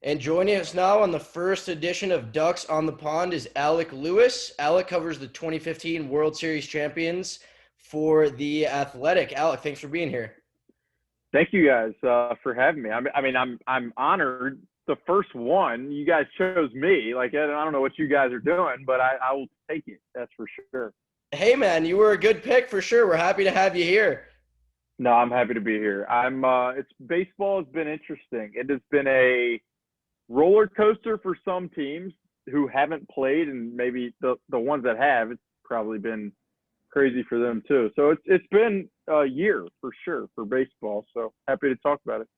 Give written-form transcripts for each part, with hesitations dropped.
And joining us now on the first edition of Ducks on the Pond is Alec Lewis. Alec covers the 2015 World Series champions for The Athletic. Alec, thanks for being here. Thank you guys for having me. I'm honored. The first one, you guys chose me. Like, I don't know what you guys are doing, but I will take it. That's for sure. Hey, man, you were a good pick for sure. We're happy to have you here. No, I'm happy to be here. Baseball has been interesting. It has been a roller coaster for some teams who haven't played, and maybe the ones that have, it's probably been crazy for them too. So it's been a year for sure for baseball. So happy to talk about it.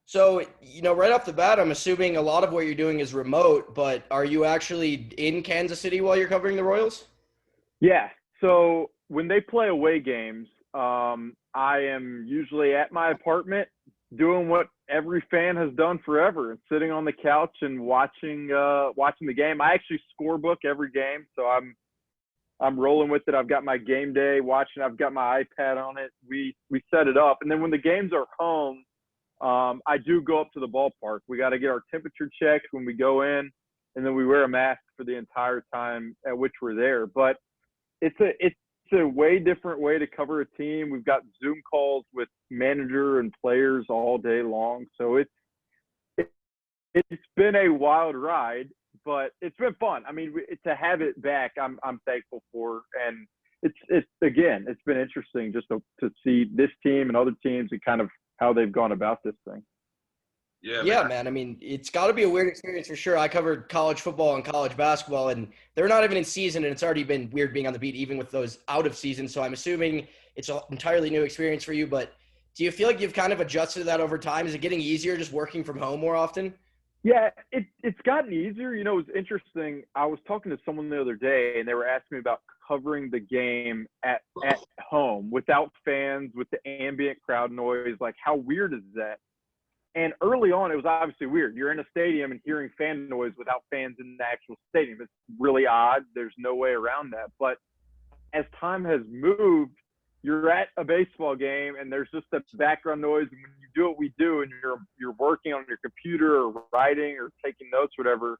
So, right off the bat, I'm assuming a lot of what you're doing is remote, but are you actually in Kansas City while you're covering the Royals? Yeah. So when they play away games, I am usually at my apartment doing what every fan has done forever, and sitting on the couch and watching the game. I actually scorebook every game, so I'm rolling with it. I've got my game day watching. I've got my iPad on it. We set it up, and then when the games are home, I do go up to the ballpark. We got to get our temperature checked when we go in, and then we wear a mask for the entire time at which we're there. But it's a way different way to cover a team. We've got Zoom calls with manager and players all day long, so it's been a wild ride, but it's been fun. I mean, to have it back, I'm thankful for, and it's been interesting just to see this team and other teams and kind of how they've gone about this thing. Yeah, man. I mean, it's got to be a weird experience for sure. I covered college football and college basketball, and they're not even in season, and it's already been weird being on the beat, even with those out of season. So I'm assuming it's an entirely new experience for you. But do you feel like you've kind of adjusted to that over time? Is it getting easier just working from home more often? Yeah, it's gotten easier. It was interesting. I was talking to someone the other day, and they were asking me about covering the game at home without fans, with the ambient crowd noise. Like, how weird is that? And early on, it was obviously weird. You're in a stadium and hearing fan noise without fans in the actual stadium. It's really odd. There's no way around that. But as time has moved, you're at a baseball game and there's just that background noise. And when you do what we do and you're working on your computer or writing or taking notes, whatever,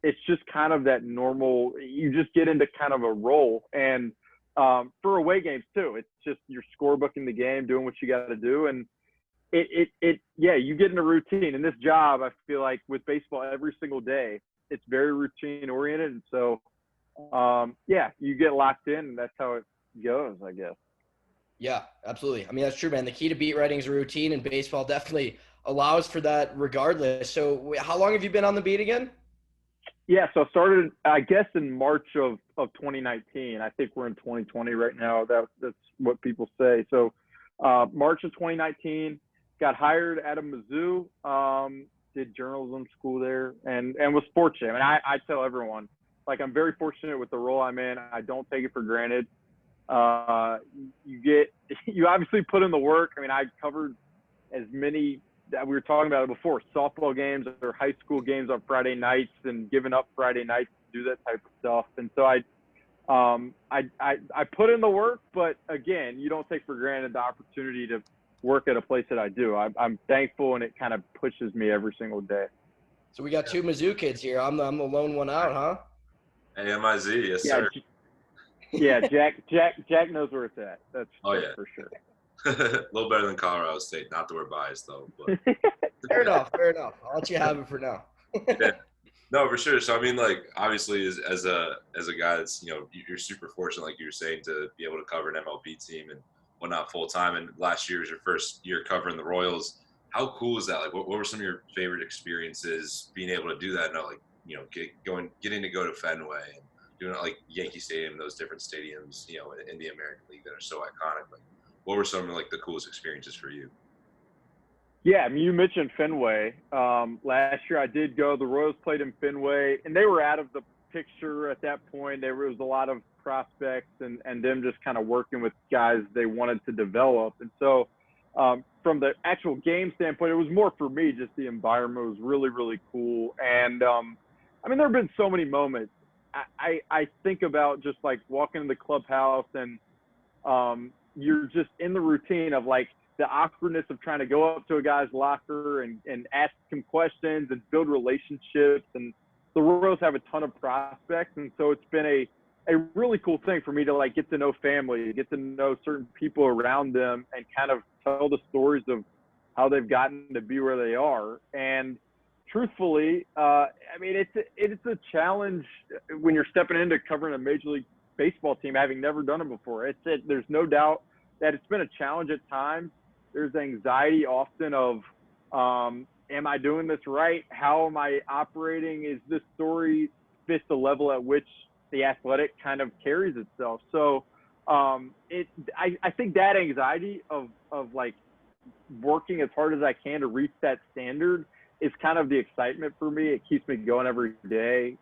it's just kind of that normal. You just get into kind of a role. And for away games too, it's just you're scorebooking the game, doing what you got to do, and you get in a routine. In this job, I feel like with baseball every single day, it's very routine oriented. And so, you get locked in, and that's how it goes, I guess. Yeah, absolutely. I mean, that's true, man. The key to beat writing is routine, and baseball definitely allows for that regardless. So how long have you been on the beat again? Yeah, so I started, I guess, in March of 2019. I think we're in 2020 right now. That's what people say. So March of 2019, got hired out of Mizzou, did journalism school there, and was fortunate. I mean, I tell everyone, like, I'm very fortunate with the role I'm in. I don't take it for granted. You obviously put in the work. I mean, I covered as many that we were talking about it before, softball games or high school games on Friday nights, and giving up Friday nights to do that type of stuff. And so I put in the work, but again, you don't take for granted the opportunity to work at a place that I do. I'm thankful, and it kind of pushes me every single day. So we got two Mizzou kids here. I'm the lone one out, huh? AMIZ, yes, sir. Yeah, Jack knows where it's at. That's for sure. A little better than Colorado State. Not that we're biased, though. But. Fair enough. I'll let you have it for now. Yeah. No, for sure. So I mean, like, obviously, as a guy that's you're super fortunate, like you were saying, to be able to cover an MLB team and whatnot full time. And last year was your first year covering the Royals. How cool is that? Like, what were some of your favorite experiences being able to do that? Now, like, getting to go to Fenway and doing it like Yankee Stadium, those different stadiums, in the American League that are so iconic. Like, what were some of like the coolest experiences for you? Yeah, I mean, you mentioned Fenway. Last year I did go. The Royals played in Fenway, and they were out of the picture at that point. There was a lot of prospects and them just kind of working with guys they wanted to develop. And so from the actual game standpoint, it was more for me, just the environment was really, really cool. And, I mean, there have been so many moments. I think about just like walking in the clubhouse and you're just in the routine of like the awkwardness of trying to go up to a guy's locker and ask him questions and build relationships. And the Royals have a ton of prospects. And so it's been a really cool thing for me to like get to know family, get to know certain people around them and kind of tell the stories of how they've gotten to be where they are. And truthfully, I mean, it's a challenge when you're stepping into covering a Major League Baseball team, having never done it before. There's no doubt that it's been a challenge at times. There's anxiety often of, am I doing this right? How am I operating? Is this story fit the level at which the Athletic kind of carries itself? So I think that anxiety of like working as hard as I can to reach that standard is kind of the excitement for me. It keeps me going every day.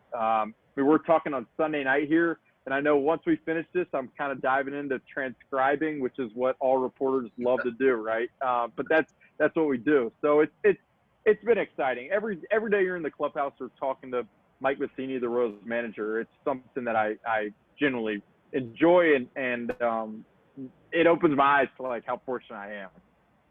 We were talking on Sunday night here, and I know once we finish this, I'm kind of diving into transcribing, which is what all reporters love to do, right? But that's what we do. So it's been exciting. Every day you're in the clubhouse or talking to Mike Matheny, the Royals manager, it's something that I genuinely enjoy, and it opens my eyes to like how fortunate I am.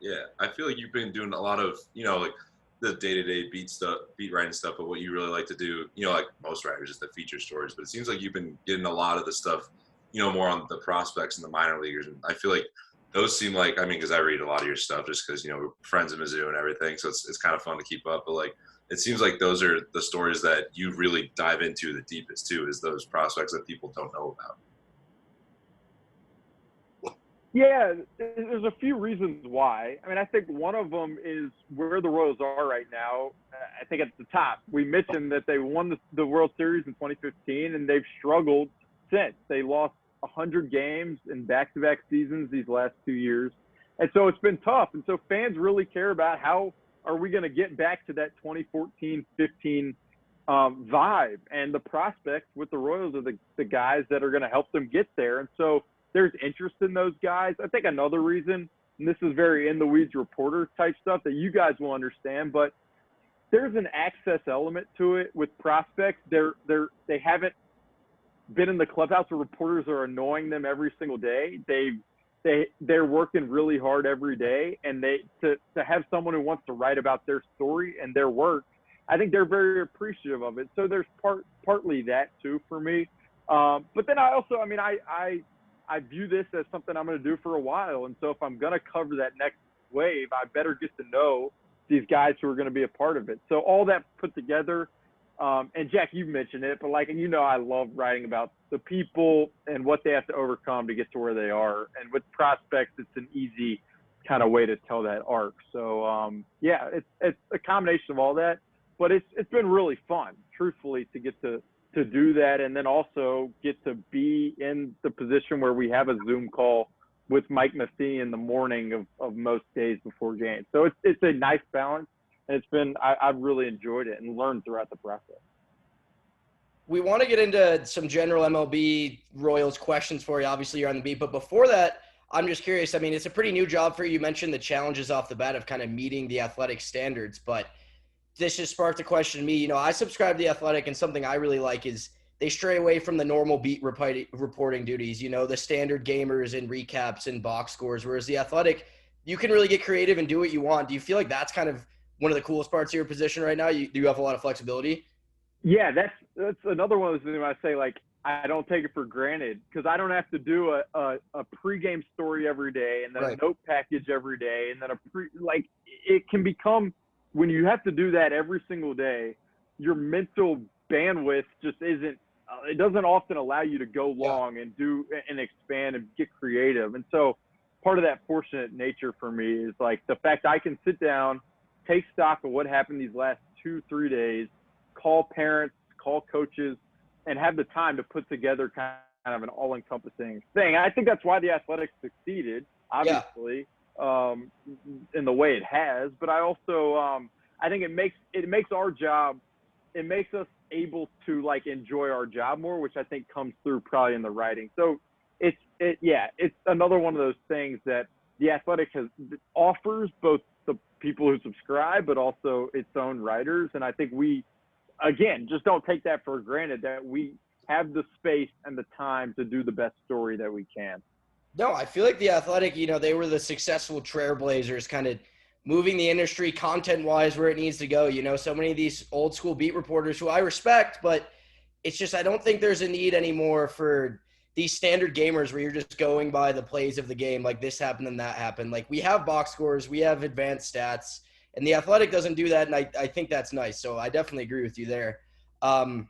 Yeah, I feel like you've been doing a lot of, like the day-to-day beat writing stuff, but what you really like to do, like most writers, is the feature stories. But it seems like you've been getting a lot of the stuff, more on the prospects and the minor leaguers. And I feel like those seem like, I mean, because I read a lot of your stuff just because, we're friends in Mizzou and everything. So it's kind of fun to keep up. But like, it seems like those are the stories that you really dive into the deepest too, is those prospects that people don't know about. Yeah, there's a few reasons why. I mean, I think one of them is where the Royals are right now. I think at the top, we mentioned that they won the World Series in 2015, and they've struggled since. They lost 100 games in back-to-back seasons these last 2 years. And so it's been tough. And so fans really care about how are we going to get back to that 2014-15 vibe. And the prospects with the Royals are the guys that are going to help them get there. And so there's interest in those guys. I think another reason, and this is very in the weeds reporter type stuff that you guys will understand, but there's an access element to it with prospects. They haven't been in the clubhouse where reporters are annoying them every single day. They're working really hard every day, and to have someone who wants to write about their story and their work, I think they're very appreciative of it. So there's partly that too for me. But then I view this as something I'm going to do for a while. And so if I'm going to cover that next wave, I better get to know these guys who are going to be a part of it. So all that put together, and Jack, you mentioned it, but I love writing about the people and what they have to overcome to get to where they are. And with prospects, it's an easy kind of way to tell that arc. So it's a combination of all that, but it's been really fun, truthfully, to get to do that, and then also get to be in the position where we have a Zoom call with Mike Matheny in the morning of most days before games. So it's a nice balance, and I've really enjoyed it and learned throughout the process. We want to get into some general MLB Royals questions for you. Obviously, you're on the beat, but before that, I'm just curious. I mean, it's a pretty new job for you. You mentioned the challenges off the bat of kind of meeting the athletic standards, but this just sparked a question to me. I subscribe to The Athletic, and something I really like is they stray away from the normal beat reporting duties, the standard gamers and recaps and box scores, whereas The Athletic, you can really get creative and do what you want. Do you feel like that's kind of one of the coolest parts of your position right now? Do you have a lot of flexibility? Yeah, that's another one of those things I say, like, I don't take it for granted because I don't have to do a pregame story every day and then a note package every day. And then it can become, when you have to do that every single day, your mental bandwidth just isn't, it doesn't often allow you to go long and do and expand and get creative. And so part of that fortunate nature for me is like the fact I can sit down, take stock of what happened these last 2-3 days, call parents, call coaches, and have the time to put together kind of an all-encompassing thing. I think that's why The Athletic succeeded, obviously, in the way it has. But I also, I think it makes our job, it makes us able to enjoy our job more, which I think comes through probably in the writing. So it's another one of those things that The Athletic offers both the people who subscribe, but also its own writers. And I think we, again, just don't take that for granted that we have the space and the time to do the best story that we can. No, I feel like the Athletic, they were the successful trailblazers, kind of moving the industry content-wise where it needs to go. So many of these old school beat reporters who I respect, but it's just I don't think there's a need anymore for these standard gamers where you're just going by the plays of the game, like this happened and that happened. Like we have box scores, we have advanced stats, and the Athletic doesn't do that, and I think that's nice. So I definitely agree with you there. Um,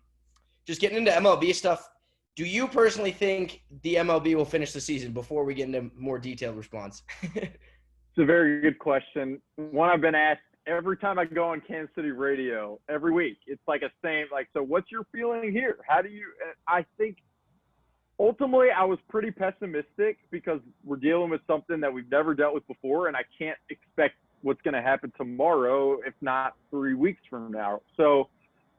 just getting into MLB stuff, do you personally think the MLB will finish the season before we get into more detailed response? It's a very good question. One I've been asked every time I go on Kansas City radio every week. It's like a same, like, so what's your feeling here? How do you, I think ultimately I was pretty pessimistic because we're dealing with something that we've never dealt with before. And I can't expect what's going to happen tomorrow, if not 3 weeks from now. So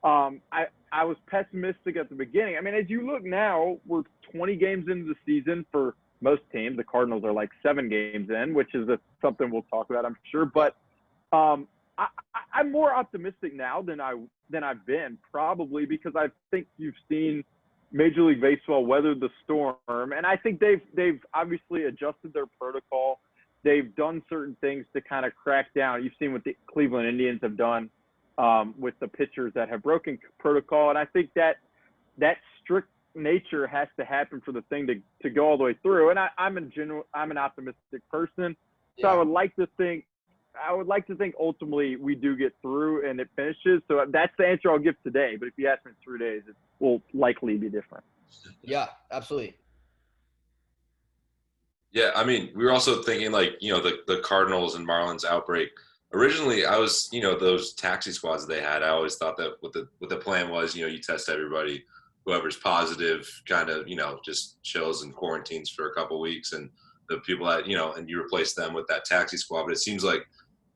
I was pessimistic at the beginning. I mean, as you look now, we're 20 games into the season for most teams. The Cardinals are like 7 games in, which is something we'll talk about, I'm sure. But I'm more optimistic now than I've been, probably because I think you've seen Major League Baseball weather the storm, and I think they've obviously adjusted their protocol. They've done certain things to kind of crack down. You've seen what the Cleveland Indians have done with the pitchers that have broken protocol, and I think that strict nature has to happen for the thing to go all the way through. And I'm an optimistic person, so yeah. I would like to think ultimately we do get through and it finishes. So that's the answer I'll give today. But if you ask me in 3 days, it will likely be different. Yeah, absolutely. Yeah, I mean, we were also thinking the Cardinals and Marlins outbreak. Originally, I was, those taxi squads they had, I always thought that what the plan was, you test everybody, whoever's positive kind of, just chills and quarantines for a couple weeks, and the people that, and you replace them with that taxi squad. But it seems like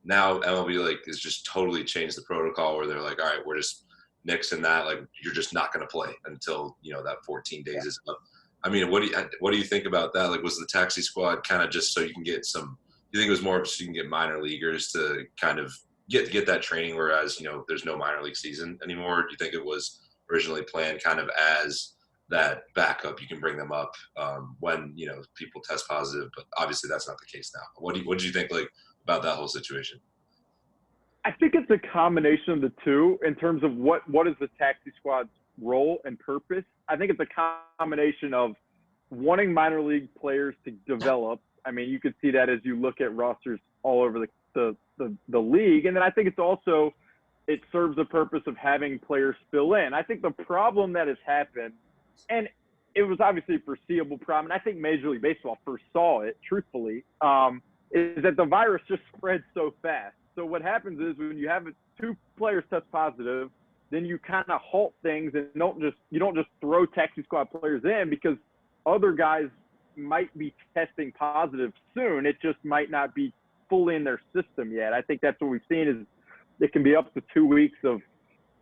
now MLB has just totally changed the protocol where they're like, all right, we're just nixing that. Like, you're just not going to play until, that 14 days is up. I mean, what do you think about that? Like, was the taxi squad kind of just so you can get some? Do you think it was more so you can get minor leaguers to kind of get that training, whereas there's no minor league season anymore? Do you think it was originally planned kind of as that backup? You can bring them up when people test positive, but obviously that's not the case now. What did you think about that whole situation? I think it's a combination of the two in terms of what is the taxi squad's role and purpose. I think it's a combination of wanting minor league players to develop. I mean, you can see that as you look at rosters all over the league. And then I think it serves the purpose of having players fill in. I think the problem that has happened, and it was obviously a foreseeable problem, and I think Major League Baseball foresaw it, truthfully, is that the virus just spreads so fast. So what happens is when you have 2 players test positive, then you kind of halt things and you don't just throw taxi squad players in because other guys might be testing positive soon. It just might not be fully in their system yet. I think that's what we've seen is it can be up to 2 weeks of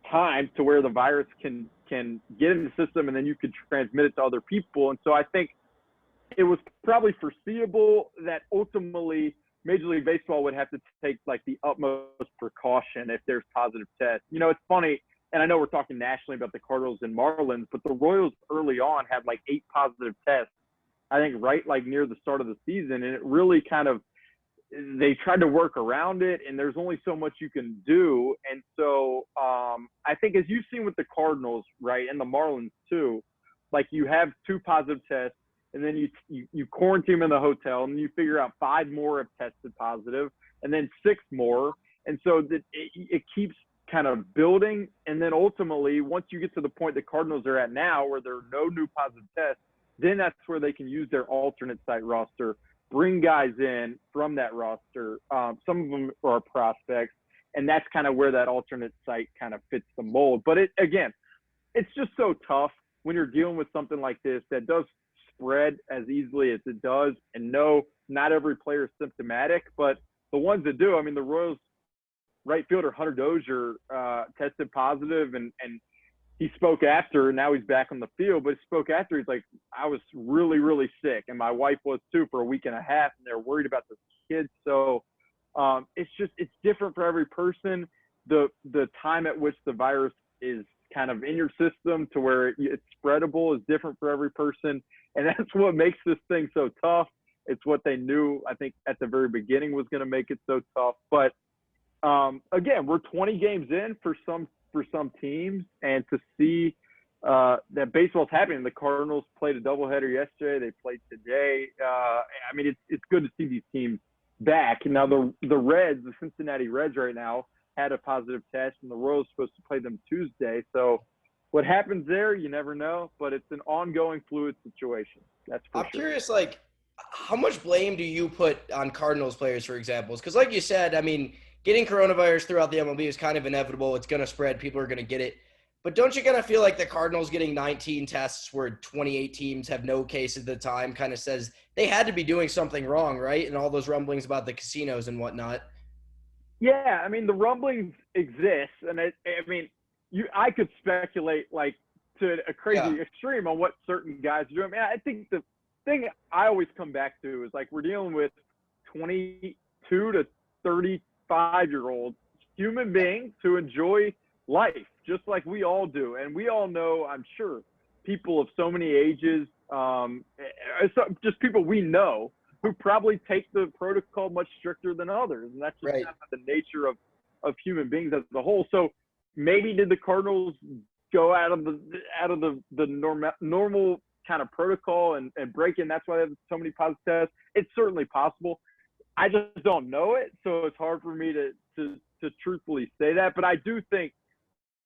time to where the virus can get in the system and then you could transmit it to other people. And so I think it was probably foreseeable that ultimately Major League Baseball would have to take the utmost precaution if there's positive tests. It's funny, and I know we're talking nationally about the Cardinals and Marlins, but the Royals early on had 8 positive tests, I think right near the start of the season. And it really kind of, they tried to work around it, and there's only so much you can do. And so I think as you've seen with the Cardinals, right, and the Marlins too, you have 2 positive tests, and then you quarantine them in the hotel, and you figure out 5 more have tested positive, and then 6 more. And so that it keeps kind of building. And then ultimately, once you get to the point the Cardinals are at now, where there are no new positive tests, then that's where they can use their alternate site roster, bring guys in from that roster. Some of them are prospects, and that's kind of where that alternate site kind of fits the mold. But it's just so tough when you're dealing with something like this that does spread as easily as it does. And no, not every player is symptomatic, but the ones that do, I mean, the Royals right fielder Hunter Dozier tested positive, and he spoke after. Now he's back on the field, but he spoke after. He's like, I was really, really sick, and my wife was too for a week and a half, and they're worried about the kids. So it's different for every person. The time at which the virus is kind of in your system to where it's spreadable is different for every person. And that's what makes this thing so tough. It's what they knew, I think, at the very beginning was going to make it so tough. But again, we're 20 games in for some teams, and to see that baseball's happening. The Cardinals played a doubleheader yesterday. They played today. I mean, it's good to see these teams back. Now the Reds, the Cincinnati Reds, right now had a positive test, and the Royals supposed to play them Tuesday. So what happens there, you never know. But it's an ongoing fluid situation. That's for sure. I'm curious, like, how much blame do you put on Cardinals players, for example? Because like you said, I mean, getting coronavirus throughout the MLB is kind of inevitable. It's going to spread. People are going to get it. But don't you kind of feel like the Cardinals getting 19 tests where 28 teams have no cases at the time kind of says they had to be doing something wrong, right? And all those rumblings about the casinos and whatnot. Yeah, I mean, the rumblings exist. And I could speculate like to a crazy extreme on what certain guys do. I mean, I think the thing I always come back to is like we're dealing with 22 to 35-year-olds, human beings who enjoy life just like we all do. And we all know, I'm sure, people of so many ages, just people we know who probably take the protocol much stricter than others. And that's just kind of the nature of human beings as a whole. So maybe did the Cardinals go out of the normal kind of protocol and break in? That's why they have so many positive tests. It's certainly possible. I just don't know it, so it's hard for me to truthfully say that. But I do think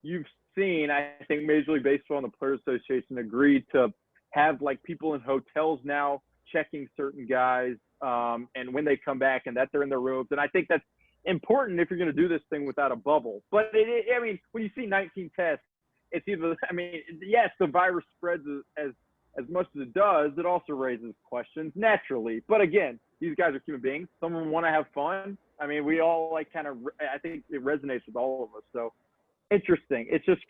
you've seen, I think Major League Baseball and the Players Association agreed to have like people in hotels now checking certain guys and when they come back and that they're in their rooms. And I think that's important if you're going to do this thing without a bubble. But I mean, when you see 19 tests, it's either, I mean, yes, the virus spreads as much as it does. It also raises questions naturally. But again, these guys are human beings. Some of them want to have fun. I mean, we all like kind of, I think it resonates with all of us. So interesting. It's just,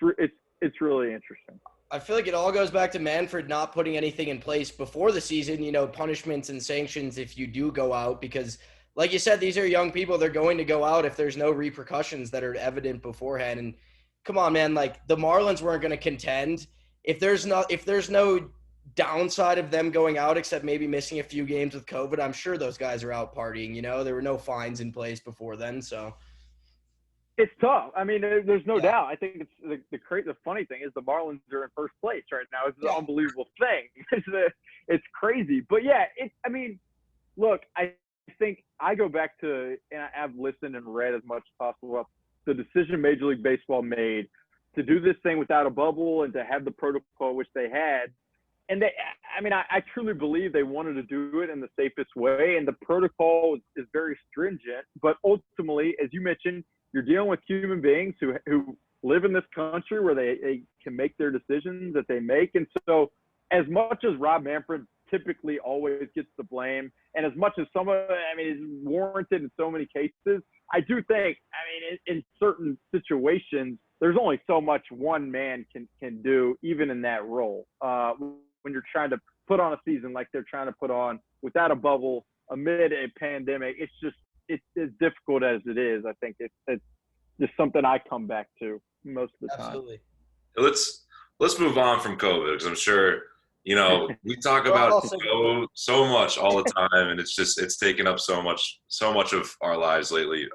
it's really interesting. I feel like it all goes back to Manfred not putting anything in place before the season, you know, punishments and sanctions if you do go out, because like you said, these are young people. They're going to go out if there's no repercussions that are evident beforehand. And come on, man, like the Marlins weren't going to contend. If there's no downside of them going out except maybe missing a few games with COVID, I'm sure those guys are out partying, you know. There were no fines in place before then, so it's tough. I mean, there's no doubt. I think it's the funny thing is the Marlins are in first place right now. It's an unbelievable thing. It's crazy. But yeah, I mean, look, I think I go back to, and I've listened and read as much as possible about the decision Major League Baseball made to do this thing without a bubble and to have the protocol which they had. And I truly believe they wanted to do it in the safest way. And the protocol is very stringent. But ultimately, as you mentioned, you're dealing with human beings who live in this country where they can make their decisions that they make. And so as much as Rob Manfred typically always gets the blame, and as much as is warranted in so many cases, I do think, in certain situations, there's only so much one man can do, even in that role. When you're trying to put on a season like they're trying to put on without a bubble amid a pandemic, it's as difficult as it is. I think it's just something I come back to most of the time. Absolutely. Let's move on from COVID, because I'm sure, you know, we talk about so much all the time, and it's taken up so much of our lives lately.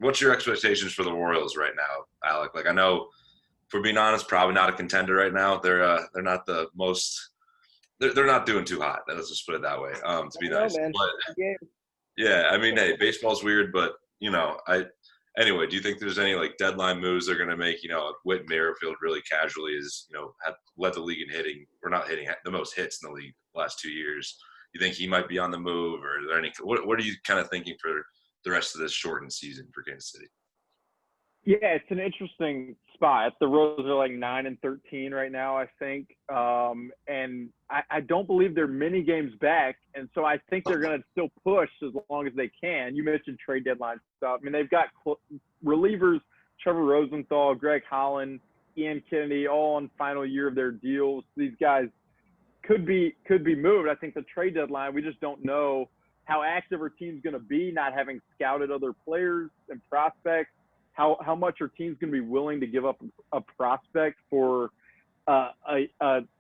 What's your expectations for the Royals right now, Alec? Like, I know, for being honest, probably not a contender right now. They're not the most. They're not doing too hot. Let's just put it that way. To be nice, but yeah, I mean, hey, baseball's weird, but you know, anyway. Do you think there's any like deadline moves they're going to make? You know, Whit Merrifield really casually is, you know, had led the league in hitting. We're not hitting the most hits in the league the last 2 years. You think he might be on the move, or are there any? What are you kind of thinking for the rest of this shortened season for Kansas City? Yeah, it's an interesting spot. The Royals are like 9-13 right now, I think, and I don't believe they're many games back, and so I think they're going to still push as long as they can. You mentioned trade deadline stuff. I mean, they've got relievers: Trevor Rosenthal, Greg Holland, Ian Kennedy, all on final year of their deals. These guys could be moved. I think the trade deadline, we just don't know how active our team's going to be, not having scouted other players and prospects. How much are teams going to be willing to give up a prospect for a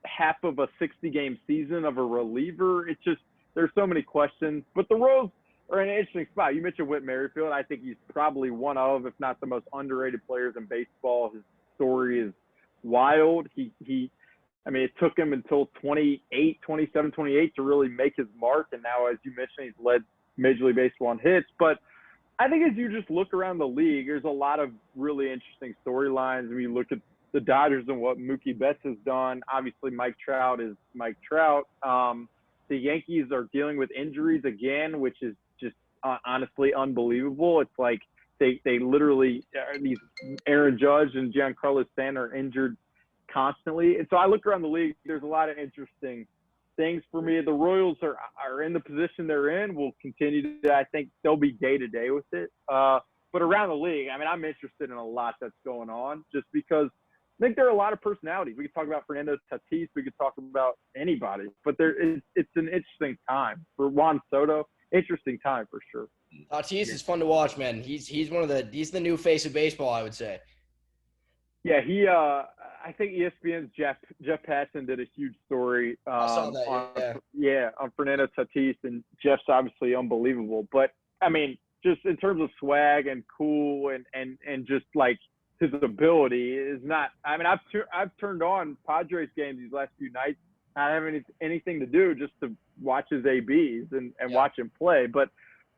half of a 60-game season of a reliever? It's just there's so many questions. But the Royals are in an interesting spot. You mentioned Whit Merrifield. I think he's probably one of, if not the most underrated players in baseball. His story is wild. I mean, it took him until 27, 28 to really make his mark. And now, as you mentioned, he's led Major League Baseball in hits. But I think as you just look around the league, there's a lot of really interesting storylines. I mean, you look at the Dodgers and what Mookie Betts has done. Obviously, Mike Trout is Mike Trout. The Yankees are dealing with injuries again, which is just honestly unbelievable. It's like they literally these Aaron Judge and Giancarlo Stanton are injured constantly. And so I look around the league, there's a lot of interesting things for me. The Royals are in the position they're in. Will continue to, I think they'll be day to day with it. But around the league, I mean, I'm interested in a lot that's going on just because I think there are a lot of personalities. We could talk about Fernando Tatis. We could talk about anybody, but it's an interesting time for Juan Soto. Interesting time for sure. Tatis is fun to watch, man. He's he's the new face of baseball, I would say. Yeah, I think ESPN's Jeff Passan did a huge story I saw that, on Fernando Tatis, and Jeff's obviously unbelievable. But I mean, just in terms of swag and cool and just like his ability is not. I mean, I've turned on Padres games these last few nights, not having anything to do, just to watch his ABs and watch him play. But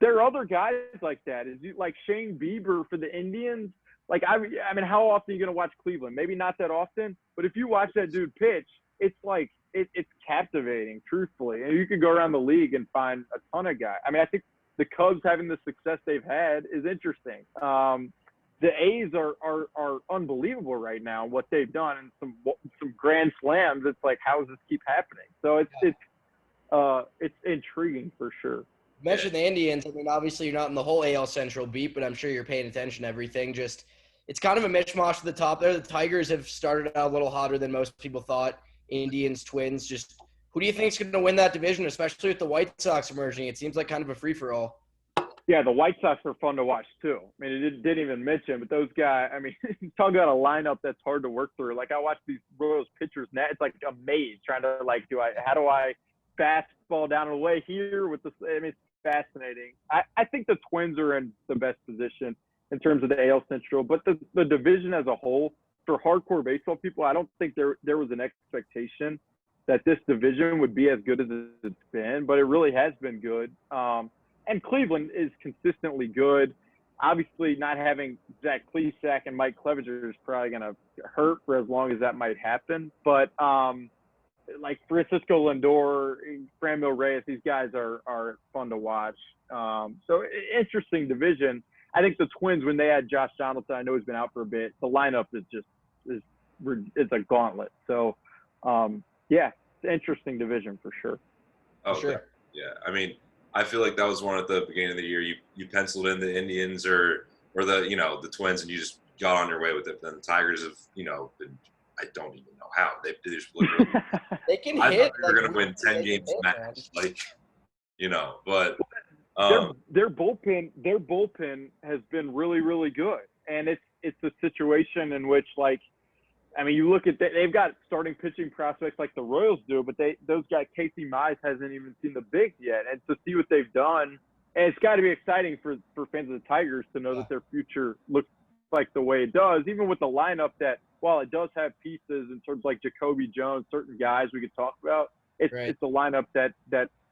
there are other guys like that. Like Shane Bieber for the Indians. Like, I mean, how often are you going to watch Cleveland? Maybe not that often, but if you watch that dude pitch, it's like it's captivating, truthfully. And you can go around the league and find a ton of guys. I mean, I think the Cubs having the success they've had is interesting. The A's are unbelievable right now, what they've done, and some grand slams. It's like, how does this keep happening? So it's intriguing for sure. You mentioned the Indians. I mean, obviously you're not in the whole AL Central beat, but I'm sure you're paying attention to everything. Just it's kind of a mishmash at the top there. The Tigers have started out a little hotter than most people thought. Indians, Twins. Just who do you think is going to win that division, especially with the White Sox emerging? It seems like kind of a free-for-all. Yeah, the White Sox are fun to watch too. I mean, it didn't even mention, but those guys, I mean, talk about a lineup that's hard to work through. Like, I watch these Royals pitchers now. It's like a maze trying to, like, how do I fastball down and away here with this? I mean, it's fascinating. I think the Twins are in the best position in terms of the AL Central, but the division as a whole, for hardcore baseball people, I don't think there was an expectation that this division would be as good as it's been, but it really has been good. And Cleveland is consistently good. Obviously, not having Zach Plesac and Mike Clevenger is probably going to hurt for as long as that might happen. But like Francisco Lindor, Franmil Reyes, these guys are fun to watch. So interesting division. I think the Twins, when they had Josh Donaldson, I know he's been out for a bit. The lineup is it's a gauntlet. So yeah, it's an interesting division for sure. Oh, sure. Yeah. I mean, I feel like that was one at the beginning of the year. You penciled in the Indians or the Twins, and you just got on your way with it. Then the Tigers have been, I don't even know how they just literally. They can I hit. thought they were going to win 10 games max, but their bullpen has been really, really good, and it's a situation in which, like, I mean, you look at they've got starting pitching prospects like the Royals do, but those guys, Casey Mize hasn't even seen the bigs yet, and to see what they've done, and it's got to be exciting for fans of the Tigers to know that their future looks like the way it does, even with the lineup that, while it does have pieces in terms of like Jacoby Jones, certain guys we could talk about, it's a lineup that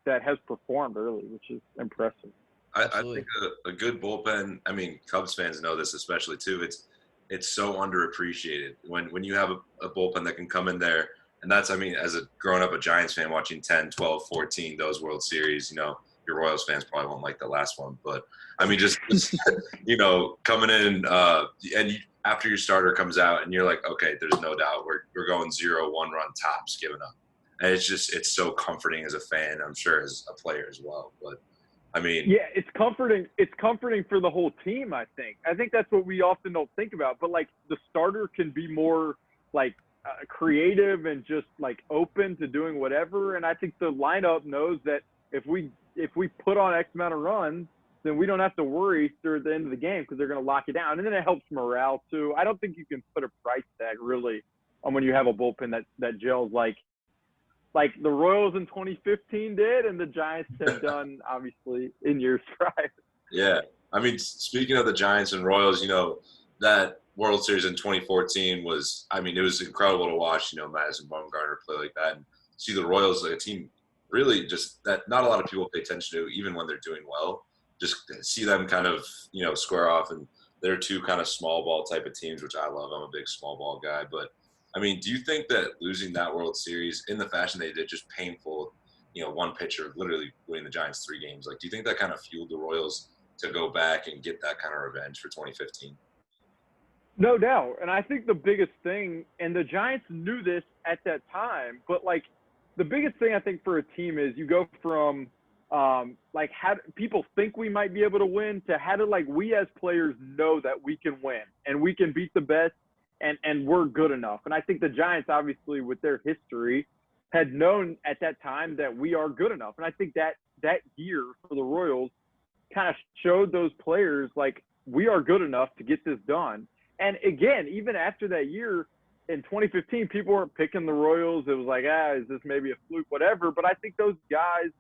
has performed early, which is impressive. I think a good bullpen. I mean, Cubs fans know this especially too. It's so underappreciated when you have a bullpen that can come in there. And that's, I mean, as a growing up a Giants fan watching 10, 12, 14, those World Series, your Royals fans probably won't like the last one. But, I mean, just coming in and after your starter comes out and you're like, okay, there's no doubt we're going 0-1 run tops, giving up. And it's so comforting as a fan, I'm sure as a player as well. But, I mean, yeah, it's comforting. It's comforting for the whole team. I think that's what we often don't think about. But like the starter can be more like creative and just like open to doing whatever. And I think the lineup knows that if we put on X amount of runs, then we don't have to worry through the end of the game because they're going to lock it down. And then it helps morale too. I don't think you can put a price tag really on when you have a bullpen that gels like like the Royals in 2015 did, and the Giants have done obviously in years prior. Yeah, I mean, speaking of the Giants and Royals, that World Series in 2014 was, I mean, it was incredible to watch. Madison Bumgarner play like that and see the Royals, like a team, really just that not a lot of people pay attention to, even when they're doing well. Just see them kind of square off, and they're two kind of small ball type of teams, which I love. I'm a big small ball guy, but I mean, do you think that losing that World Series in the fashion they did, just painful, one pitcher literally winning the Giants 3 games, like, do you think that kind of fueled the Royals to go back and get that kind of revenge for 2015? No doubt. And I think the biggest thing, and the Giants knew this at that time, but like the biggest thing I think for a team is you go from like how people think we might be able to win to how do like we as players know that we can win and we can beat the best and we're good enough. And I think the Giants, obviously with their history, had known at that time that we are good enough. And I think that year for the Royals kind of showed those players like we are good enough to get this done. And again, even after that year in 2015, people weren't picking the Royals. It was like, is this maybe a fluke, whatever. But I think those guys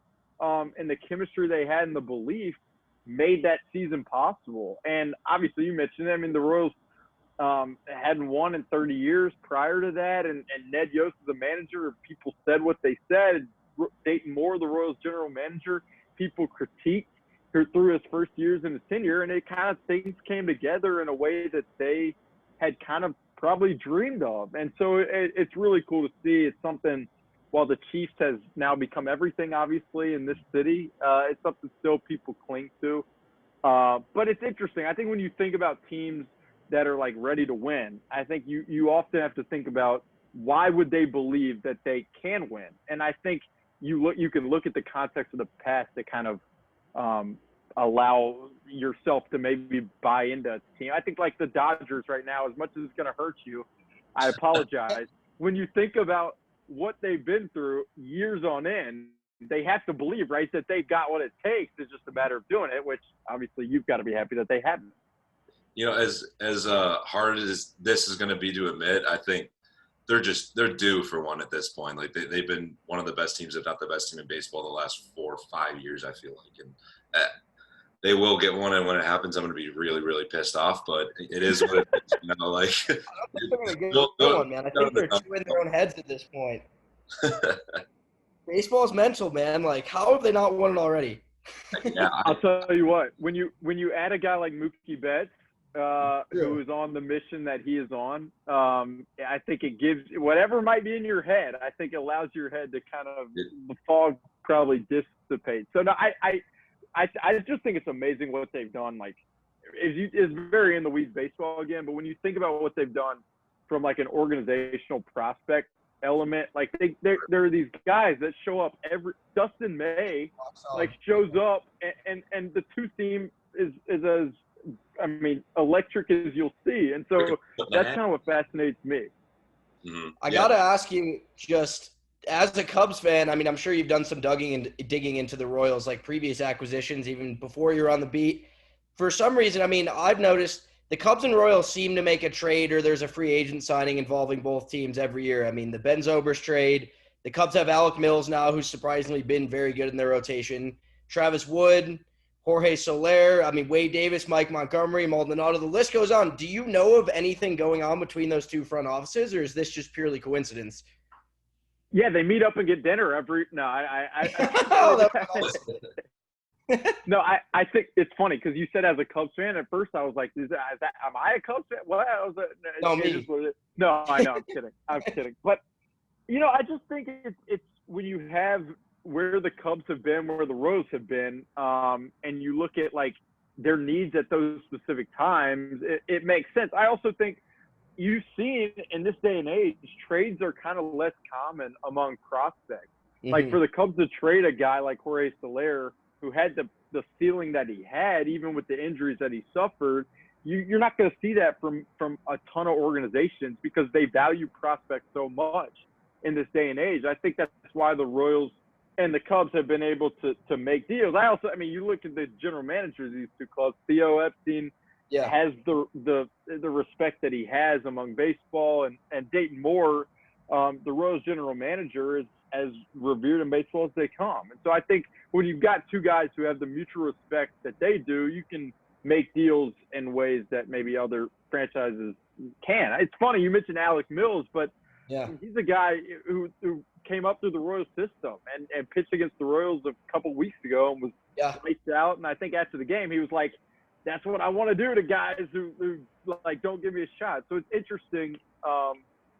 and the chemistry they had and the belief made that season possible. And obviously you mentioned it. I mean, the Royals hadn't won in 30 years prior to that. And Ned Yost is the manager. People said what they said. Dayton Moore, the Royals general manager, people critiqued through his first years in his tenure, and it kind of things came together in a way that they had kind of probably dreamed of. And so it's really cool to see. It's something, while the Chiefs has now become everything, obviously, in this city, it's something still people cling to. But it's interesting. I think when you think about teams that are like ready to win, I think you often have to think about why would they believe that they can win? And I think you can look at the context of the past to kind of allow yourself to maybe buy into a team. I think like the Dodgers right now, as much as it's going to hurt you, I apologize. When you think about what they've been through years on end, they have to believe, right, that they've got what it takes. It's just a matter of doing it, which obviously you've got to be happy that they haven't. As hard as this is going to be to admit, I think they're due for one at this point. Like they've been one of the best teams, if not the best team in baseball the last 4 or 5 years, I feel like. And they will get one, and when it happens, I'm going to be really, really pissed off. But it is what it is, like. I don't think they're going to get one, man. I think they're too in their own heads at this point. Baseball's mental, man. Like, how have they not won it already? Yeah, I'll tell you what. When you add a guy like Mookie Betts, who is on the mission that he is on, I think it gives whatever might be in your head. I think it allows your head to kind of the fog probably dissipate. So no, I just think it's amazing what they've done. Like, it's very in the weeds baseball again, but when you think about what they've done from like an organizational prospect element, like there are these guys that show up Dustin May like shows up and the two team is as electric as you'll see. And so that's kind of what fascinates me. Mm-hmm. I got to ask you, just as a Cubs fan, I mean, I'm sure you've done some digging into the Royals, like previous acquisitions, even before you were on the beat. For some reason, I mean, I've noticed the Cubs and Royals seem to make a trade or there's a free agent signing involving both teams every year. I mean, the Ben Zobrist trade, the Cubs have Alec Mills now, who's surprisingly been very good in their rotation. Travis Wood, Jorge Soler, I mean, Wade Davis, Mike Montgomery, Maldonado, the list goes on. Do you know of anything going on between those two front offices, or is this just purely coincidence? Yeah, they meet up and get dinner every – no, No, I think it's funny because you said as a Cubs fan, at first I was like, am I a Cubs fan? What? No, me. No, I know. I'm kidding. But, I just think it's when you have where the Cubs have been, where the Royals have been, and you look at, like, their needs at those specific times, it makes sense. I also think you've seen in this day and age, trades are kind of less common among prospects. Mm-hmm. Like, for the Cubs to trade a guy like Jorge Soler, who had the ceiling that he had, even with the injuries that he suffered, you're not going to see that from a ton of organizations because they value prospects so much in this day and age. I think that's why the Royals and the Cubs have been able to make deals. You look at the general managers of these two clubs. Theo Epstein has the respect that he has among baseball, and Dayton Moore the Royals general manager is as revered in baseball as they come. And so I think when you've got two guys who have the mutual respect that they do, you can make deals in ways that maybe other franchises can. It's funny, you mentioned Alec Mills, but he's a guy who came up through the Royals system and pitched against the Royals a couple weeks ago and was lights out. And I think after the game, he was like, that's what I want to do to guys who like, don't give me a shot. So it's interesting.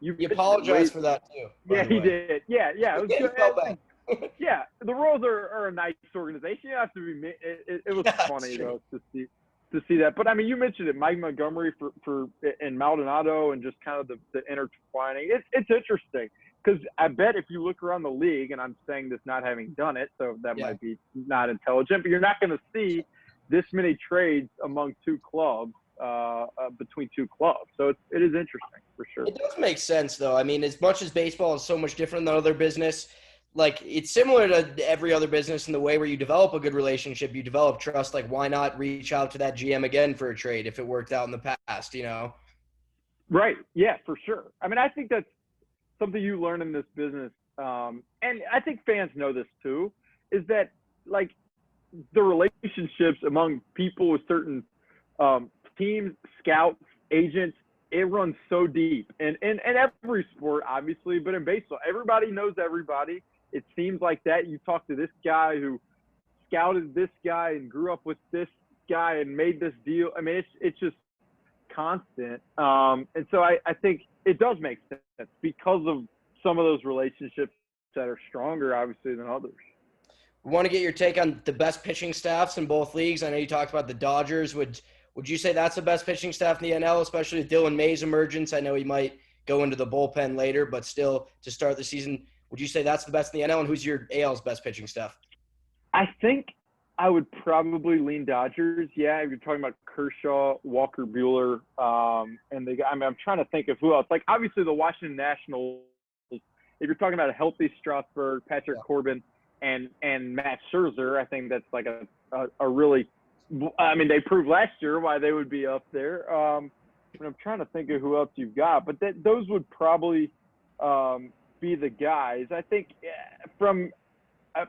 You apologized for that too. Yeah, he did. Yeah. It was good. Yeah, the Royals are a nice organization. You have to be. It was funny though to see that. But I mean, you mentioned it, Mike Montgomery for and Maldonado, and just kind of the intertwining. It's interesting because I bet if you look around the league, and I'm saying this not having done it, so that might be not intelligent, but you're not going to see this many trades among two clubs. Between two clubs. So it is interesting for sure. It does make sense though. I mean, as much as baseball is so much different than other business, like it's similar to every other business in the way where you develop a good relationship, you develop trust. Like why not reach out to that GM again for a trade if it worked out in the past, you know? Right. Yeah, for sure. I mean, I think that's something you learn in this business. And I think fans know this too, is that like the relationships among people with certain teams, scouts, agents, it runs so deep. And every sport, obviously, but in baseball, everybody knows everybody. It seems like that. You talk to this guy who scouted this guy and grew up with this guy and made this deal. I mean, it's just constant. And so I think it does make sense because of some of those relationships that are stronger, obviously, than others. We want to get your take on the best pitching staffs in both leagues. I know you talked about the Dodgers. Would you say that's the best pitching staff in the NL, especially with Dylan May's emergence? I know he might go into the bullpen later, but still to start the season, would you say that's the best in the NL? And who's your AL's best pitching staff? I think I would probably lean Dodgers. Yeah, if you're talking about Kershaw, Walker Buehler, and I'm trying to think of who else. Like obviously the Washington Nationals. If you're talking about a healthy Strasburg, Patrick Corbin, and Matt Scherzer, I think that's like a really. I mean, they proved last year why they would be up there. And I'm trying to think of who else you've got, but those would probably be the guys. I think from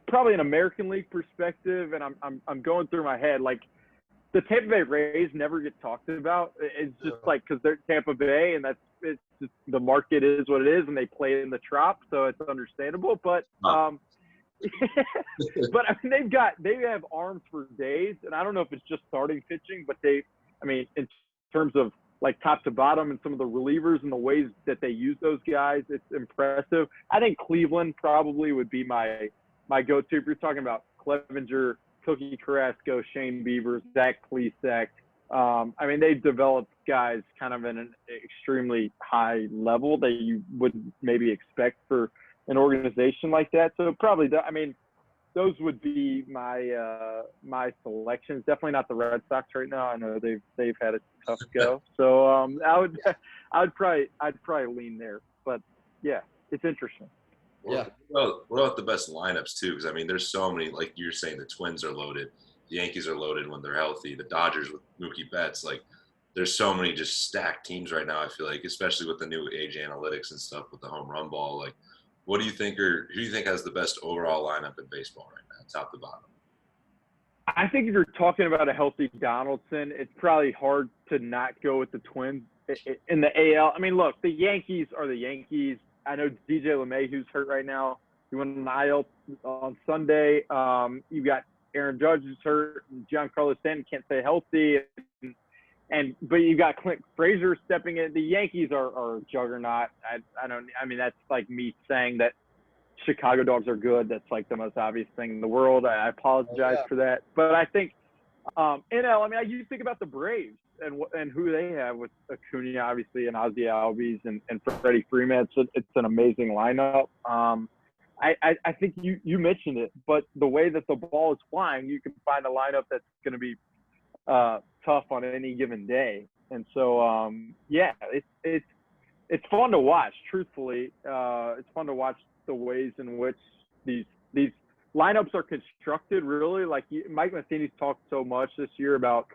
probably an American League perspective, and I'm going through my head, like the Tampa Bay Rays never get talked about. It's just like because they're Tampa Bay, and it's just the market is what it is, and they play in the Trop, so it's understandable. But but I mean, they have arms for days, and I don't know if it's just starting pitching, but in terms of like top to bottom and some of the relievers and the ways that they use those guys, it's impressive. I think Cleveland probably would be my go-to if you're talking about Clevenger, Cookie Carrasco, Shane Bieber, Zach Plesac. I mean, they've developed guys kind of in an extremely high level that you would maybe expect for an organization like that. So probably, those would be my selections. Definitely not the Red Sox right now. I know they've had a tough go. So I'd probably lean there. But yeah, it's interesting. Yeah. Well, what about the best lineups too? Because I mean, there's so many. Like you're saying, the Twins are loaded. The Yankees are loaded when they're healthy. The Dodgers with Mookie Betts. Like, there's so many just stacked teams right now. I feel like, especially with the new age analytics and stuff with the home run ball. Like, what do you think, or who do you think has the best overall lineup in baseball right now, top to bottom? I think if you're talking about a healthy Donaldson, it's probably hard to not go with the Twins in the AL. I mean, look, the Yankees are the Yankees. I know DJ LeMay, who's hurt right now. He went on the IL on Sunday. You got Aaron Judge who's hurt. Giancarlo Stanton can't stay healthy. But you got Clint Frazier stepping in. The Yankees are a juggernaut. That's like me saying that Chicago Dogs are good. That's like the most obvious thing in the world. I apologize for that. But I think NL, you think about the Braves and who they have with Acuna, obviously, and Ozzie Albies and Freddie Freeman. It's an amazing lineup. I think you mentioned it, but the way that the ball is flying, you can find a lineup that's going to be tough on any given day. And so, it's fun to watch. Truthfully, it's fun to watch the ways in which these lineups are constructed. Really, like Mike Matheny's talked so much this year about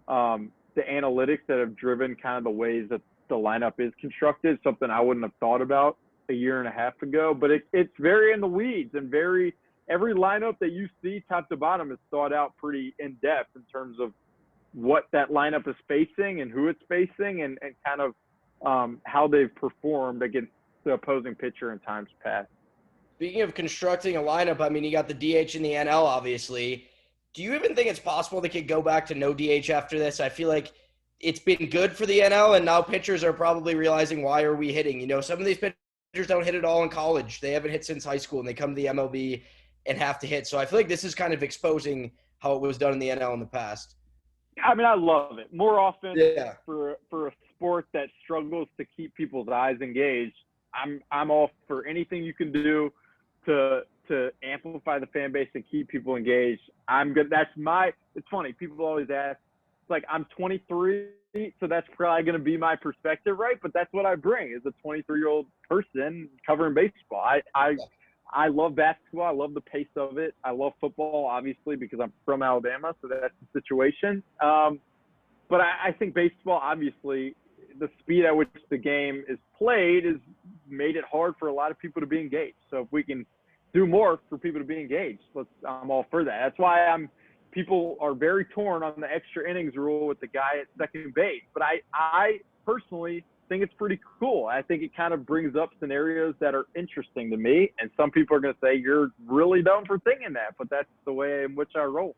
the analytics that have driven kind of the ways that the lineup is constructed. Something I wouldn't have thought about a year and a half ago, but it's very in the weeds and every lineup that you see top to bottom is thought out pretty in depth in terms of what that lineup is facing and who it's facing and kind of how they've performed against the opposing pitcher in times past. Speaking of constructing a lineup, I mean, you got the DH in the NL, obviously. Do you even think it's possible they could go back to no DH after this? I feel like it's been good for the NL, and now pitchers are probably realizing, why are we hitting? You know, some of these pitchers don't hit at all in college. They haven't hit since high school, and they come to the MLB and have to hit. So I feel like this is kind of exposing how it was done in the NL in the past. I mean, I love it. More often for a sport that struggles to keep people's eyes engaged, I'm all for anything you can do to amplify the fan base and keep people engaged. I'm good. It's funny. People always ask, it's like, I'm 23, so that's probably going to be my perspective, right? But that's what I bring as a 23-year-old person covering baseball. I love basketball. I love the pace of it. I love football, obviously, because I'm from Alabama, so that's the situation. But I think baseball, obviously, the speed at which the game is played has made it hard for a lot of people to be engaged. So if we can do more for people to be engaged, I'm all for that. That's why people are very torn on the extra innings rule with the guy at second base. But I personally think it's pretty cool. I think it kind of brings up scenarios that are interesting to me. And some people are going to say, you're really dumb for thinking that, but that's the way in which I roll.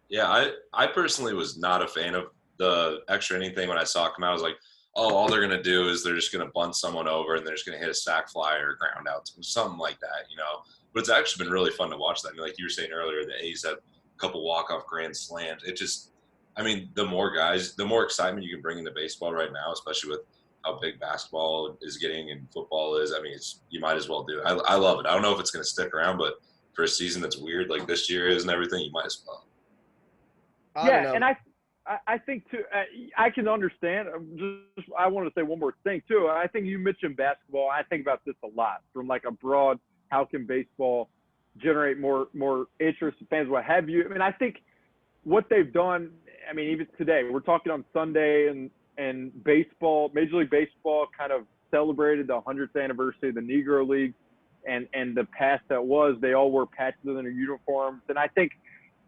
Yeah, I personally was not a fan of the extra inning thing when I saw it come out. I was like, oh, all they're going to do is they're just going to bunt someone over and they're just going to hit a sac fly or a ground out, something like that, you know. But it's actually been really fun to watch that. I mean, like you were saying earlier, the A's had a couple walk-off grand slams. It just, I mean, the more excitement you can bring into baseball right now, especially with how big basketball is getting and football is, I mean, you might as well do it. I love it. I don't know if it's going to stick around, but for a season that's weird like this year is and everything, you might as well. Yeah, and I think too. I can understand. I want to say one more thing too. I think you mentioned basketball. I think about this a lot from like a broad. How can baseball generate more interest in fans? What have you? I mean, I think what they've done. I mean, even today, we're talking on Sunday, and baseball, Major League Baseball, kind of celebrated the 100th anniversary of the Negro League, and the past that was. They all wore patches on their uniforms, and I think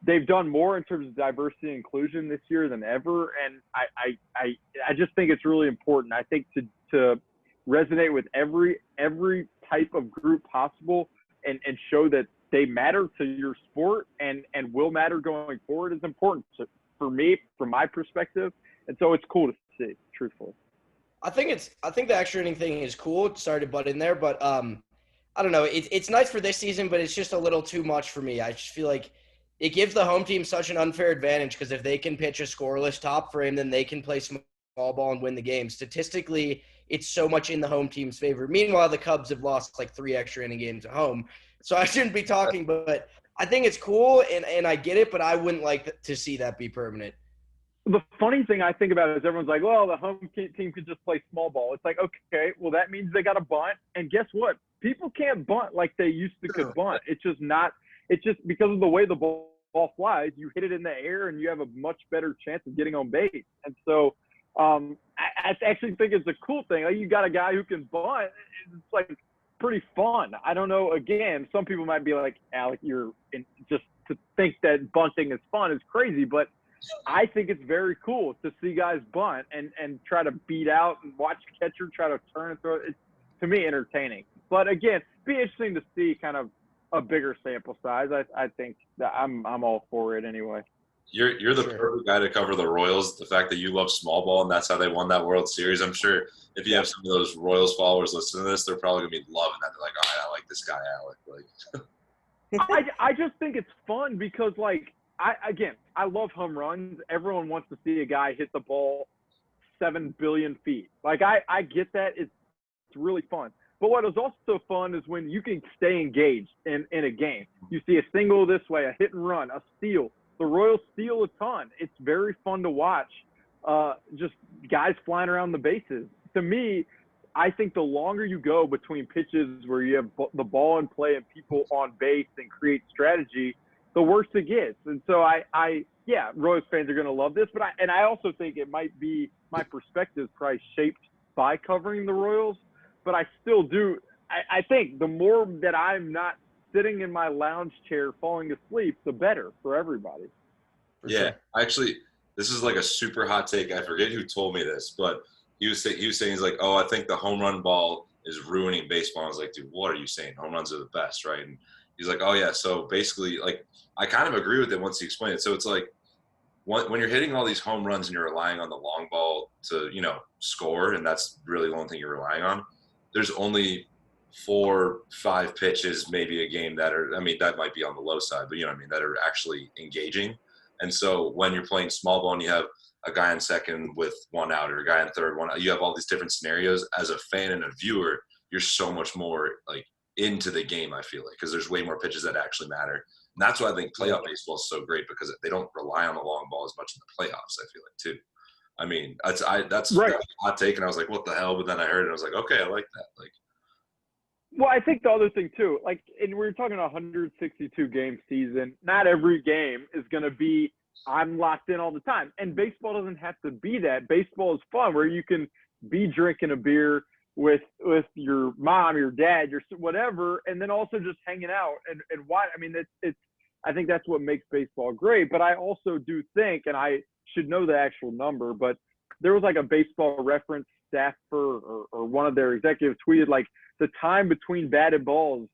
they've done more in terms of diversity and inclusion this year than ever. And I just think it's really important. I think to resonate with every type of group possible and show that they matter to your sport and will matter going forward is important for me, from my perspective. And so it's cool to see, truthfully. I think the extra inning thing is cool. Sorry to butt in there, but I don't know. It's nice for this season, but it's just a little too much for me. I just feel like it gives the home team such an unfair advantage because if they can pitch a scoreless top frame, then they can play small ball and win the game. Statistically, it's so much in the home team's favor. Meanwhile, the Cubs have lost like 3 extra inning games at home. So I shouldn't be talking, but I think it's cool and I get it, but I wouldn't like to see that be permanent. The funny thing I think about it is everyone's like, well, the home team could just play small ball. It's like, okay, well, that means they got to bunt. And guess what? People can't bunt like they used to could bunt. It's just because of the way the ball flies, you hit it in the air and you have a much better chance of getting on base. And so I actually think it's a cool thing. Like, you got a guy who can bunt. It's like pretty fun. I don't know. Again, some people might be like, Alec, just to think that bunting is fun is crazy. But I think it's very cool to see guys bunt and try to beat out and watch catcher try to turn and throw. It's, to me, entertaining. But again, be interesting to see kind of a bigger sample size. I think that I'm all for it anyway. You're the perfect guy to cover the Royals. The fact that you love small ball and that's how they won that World Series. I'm sure if you have some of those Royals followers listening to this, they're probably gonna be loving that. They're like, "Oh, I like this guy, Alec." Like, I just think it's fun because, like, I love home runs. Everyone wants to see a guy hit the ball 7 billion feet. Like, I get that. It's really fun. But what is also fun is when you can stay engaged in a game. You see a single this way, a hit and run, a steal. The Royals steal a ton. It's very fun to watch, just guys flying around the bases. To me, I think the longer you go between pitches where you have the ball in play and people on base and create strategy, the worse it gets. And so yeah, Royals fans are going to love this. But I also think it might be, my perspective is probably shaped by covering the Royals. but I still do. I think the more that I'm not sitting in my lounge chair falling asleep, the better for everybody. For sure. Actually, this is like a super hot take. I forget who told me this, but he was saying he's like, oh, I think the home run ball is ruining baseball. I was like, dude, what are you saying? Home runs are the best, right? And he's like, oh yeah. So basically, like, I kind of agree with it once he explained it. So it's like when you're hitting all these home runs and you're relying on the long ball to, score, and that's really the only thing you're relying on. There's only 4-5 pitches maybe a game that are, I mean, that might be on the low side, but you know what I mean, that are actually engaging. And so when you're playing small ball and you have a guy in second with one out or a guy in third, you have all these different scenarios. As a fan and a viewer, you're so much more like into the game, I feel like, because there's way more pitches that actually matter. And that's why I think playoff baseball is so great, because they don't rely on the long ball as much in the playoffs, I feel like, too. I mean, that's right. That's a hot take, and I was like, what the hell? But then I heard it, and I was like, okay, I like that. Like, well, I think the other thing too, like, and we're talking a 162 game season. Not every game is going to be I'm locked in all the time, and baseball doesn't have to be that. Baseball is fun, where you can be drinking a beer with your mom, your dad, your whatever, and then also just hanging out and watch. I mean, it's I think that's what makes baseball great. But I also do think, and I should know the actual number, but there was like a Baseball Reference staffer or one of their executives tweeted like the time between batted balls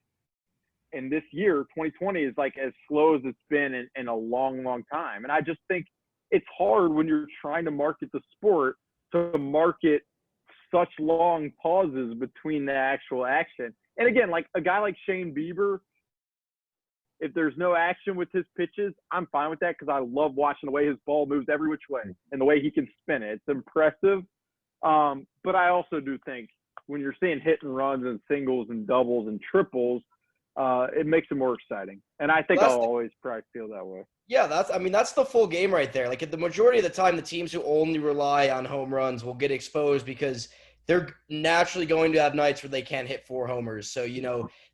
in this year, 2020, is like as slow as it's been in a long, long time. And I just think it's hard when you're trying to market the sport to market such long pauses between the actual action. And again, like a guy like Shane Bieber, if there's no action with his pitches, I'm fine with that, because I love watching the way his ball moves every which way and the way he can spin it. It's impressive. But I also do think when you're seeing hit and runs and singles and doubles and triples, it makes it more exciting. And I think I'll always probably feel that way. Yeah, that's the full game right there. Like, the majority of the time, the teams who only rely on home runs will get exposed because they're naturally going to have nights where they can't hit 4 homers. So,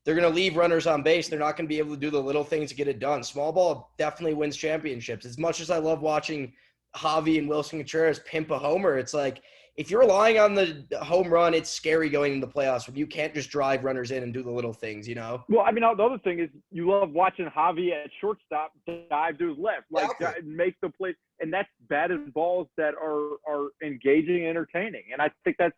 they're going to leave runners on base. They're not going to be able to do the little things to get it done. Small ball definitely wins championships. As much as I love watching Javi and Wilson Contreras pimp a homer, it's like, if you're relying on the home run, it's scary going into the playoffs when you can't just drive runners in and do the little things, Well, I mean, the other thing is you love watching Javi at shortstop dive to his left, like make the play, and that's batted balls that are engaging and entertaining. And I think that's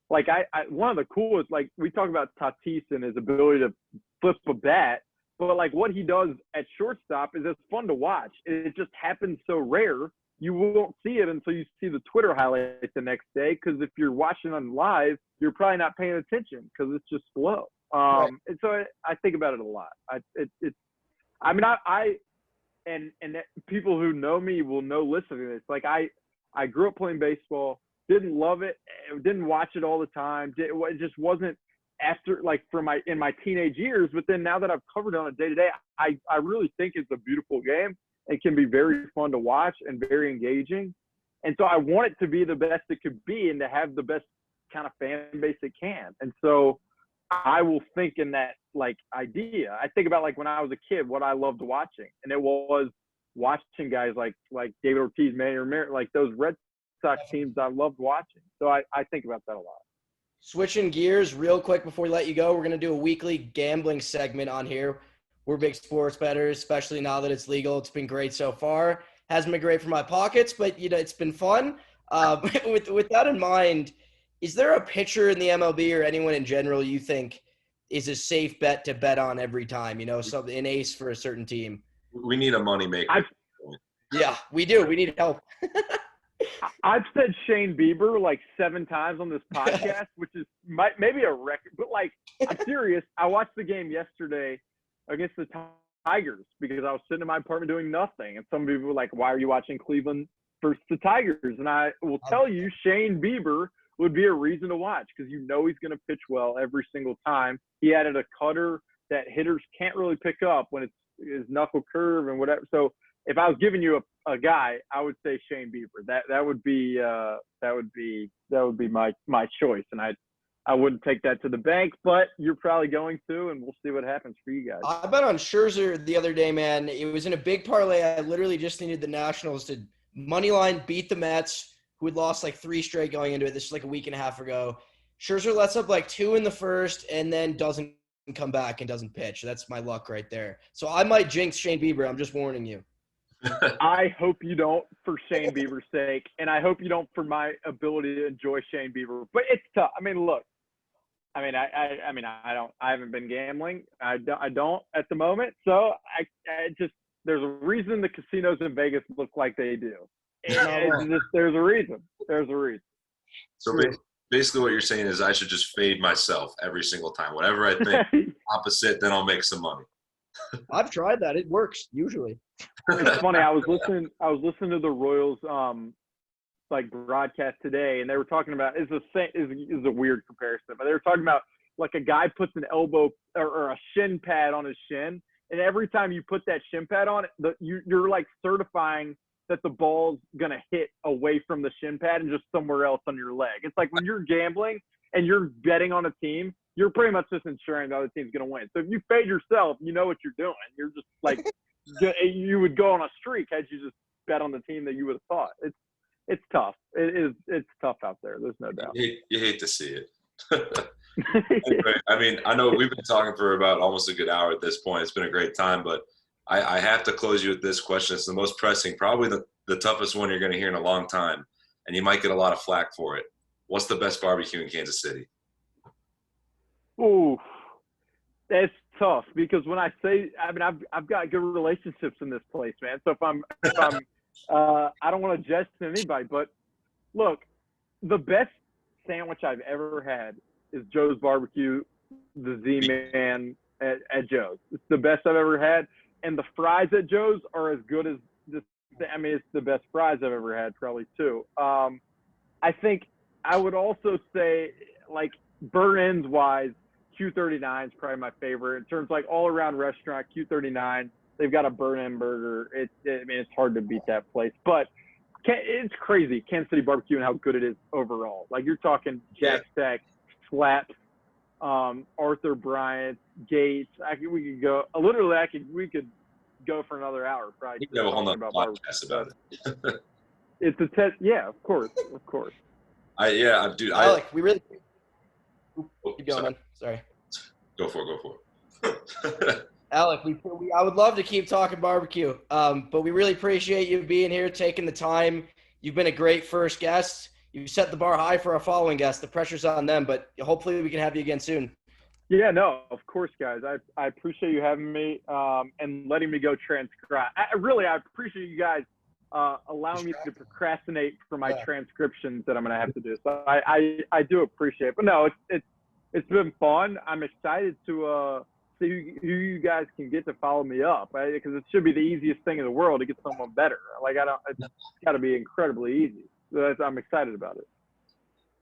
like one of the coolest. Like, we talk about Tatis and his ability to flip a bat, but like what he does at shortstop is it's fun to watch. It just happens so rare. You won't see it until you see the Twitter highlight the next day, because if you're watching on live, you're probably not paying attention because it's just slow. Right. And so I think about it a lot. And people who know me will know listening to this. Like, I grew up playing baseball, didn't love it, didn't watch it all the time. It just wasn't after, like, in my teenage years. But then now that I've covered it on a day-to-day, I really think it's a beautiful game. It can be very fun to watch and very engaging. And so I want it to be the best it could be and to have the best kind of fan base it can. And so I will think in that, like, idea. I think about, like, when I was a kid, what I loved watching. And it was watching guys like David Ortiz, Manny Ramirez, like those Red Sox teams I loved watching. So I think about that a lot. Switching gears real quick before we let you go, we're going to do a weekly gambling segment on here. We're big sports bettors, especially now that it's legal. It's been great so far. Hasn't been great for my pockets, but it's been fun. With that in mind, is there a pitcher in the MLB or anyone in general you think is a safe bet to bet on every time? An ace for a certain team. We need a moneymaker. Yeah, we do. We need help. I've said Shane Bieber like 7 times on this podcast, which is maybe a record. But, like, I'm serious. I watched the game yesterday against the Tigers because I was sitting in my apartment doing nothing. And some people were like, why are you watching Cleveland versus the Tigers? And I will tell you, Shane Bieber would be a reason to watch, because he's going to pitch well every single time. He added a cutter that hitters can't really pick up when it's his knuckle curve and whatever. So if I was giving you a guy, I would say Shane Bieber. That would be my choice. And I wouldn't take that to the bank, but you're probably going to, and we'll see what happens for you guys. I bet on Scherzer the other day, man. It was in a big parlay. I literally just needed the Nationals to money line beat the Mets, who had lost like 3 straight going into it. This was like a week and a half ago. Scherzer lets up like 2 in the first and then doesn't come back and doesn't pitch. That's my luck right there. So I might jinx Shane Bieber. I'm just warning you. I hope you don't for Shane Bieber's sake, and I hope you don't for my ability to enjoy Shane Bieber. But it's tough. I mean, look. I mean, I haven't been gambling. I don't at the moment. So I just there's a reason the casinos in Vegas look like they do. There's a reason. There's a reason. So basically what you're saying is I should just fade myself every single time. Whatever I think opposite, then I'll make some money. I've tried that. It works usually. It's funny. I was listening to the Royals like broadcast today, and they were talking about is a weird comparison, but they were talking about like a guy puts an elbow or a shin pad on his shin, and every time you put that shin pad on, you're like certifying that the ball's gonna hit away from the shin pad and just somewhere else on your leg. It's like when you're gambling and you're betting on a team, you're pretty much just ensuring the other team's gonna win. So if you fade yourself, you know what you're doing. You're just like you would go on a streak had you just bet on the team that you would have thought. It's tough. It's tough out there. There's no doubt. You hate to see it. Anyway, I mean, I know we've been talking for about almost a good hour at this point. It's been a great time, but I have to close you with this question. It's the most pressing, probably the toughest one you're going to hear in a long time, and you might get a lot of flack for it. What's the best barbecue in Kansas City? Ooh, that's tough because when I say, I mean, I've got good relationships in this place, man. So if I'm I don't want to judge anybody, but look, the best sandwich I've ever had is Joe's Barbecue, the Z-Man at Joe's. It's the best I've ever had, and the fries at Joe's are as good as this. I mean, it's the best fries I've ever had, probably too. I think I would also say, like, burn ends wise, Q39 is probably my favorite in terms of, like, all around restaurant. Q39. They've got a burn-in burger. I mean, it's hard to beat that place. But it's crazy, Kansas City barbecue and how good it is overall. Like, you're talking Jack Stack, Slaps, Arthur Bryant, Gates. We could go. Literally, we could go for another hour. Probably. We could have a whole nother podcast about it. It's a test. Yeah, of course. Dude. Alec, we really. Keep going, man. Sorry. Go for it. Alec, I would love to keep talking barbecue, but we really appreciate you being here, taking the time. You've been a great first guest. You set the bar high for our following guests. The pressure's on them, but hopefully we can have you again soon. Yeah, no, of course, guys. I appreciate you having me and letting me go transcribe. I appreciate you guys allowing me to procrastinate for my transcriptions that I'm going to have to do. So I do appreciate it. But no, it's been fun. I'm excited to see who you guys can get to follow me up, right? Because it should be the easiest thing in the world to get someone better. Like, it's got to be incredibly easy. So I'm excited about it.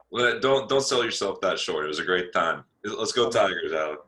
Well, don't sell yourself that short. It was a great time. Let's go Tigers, Alec.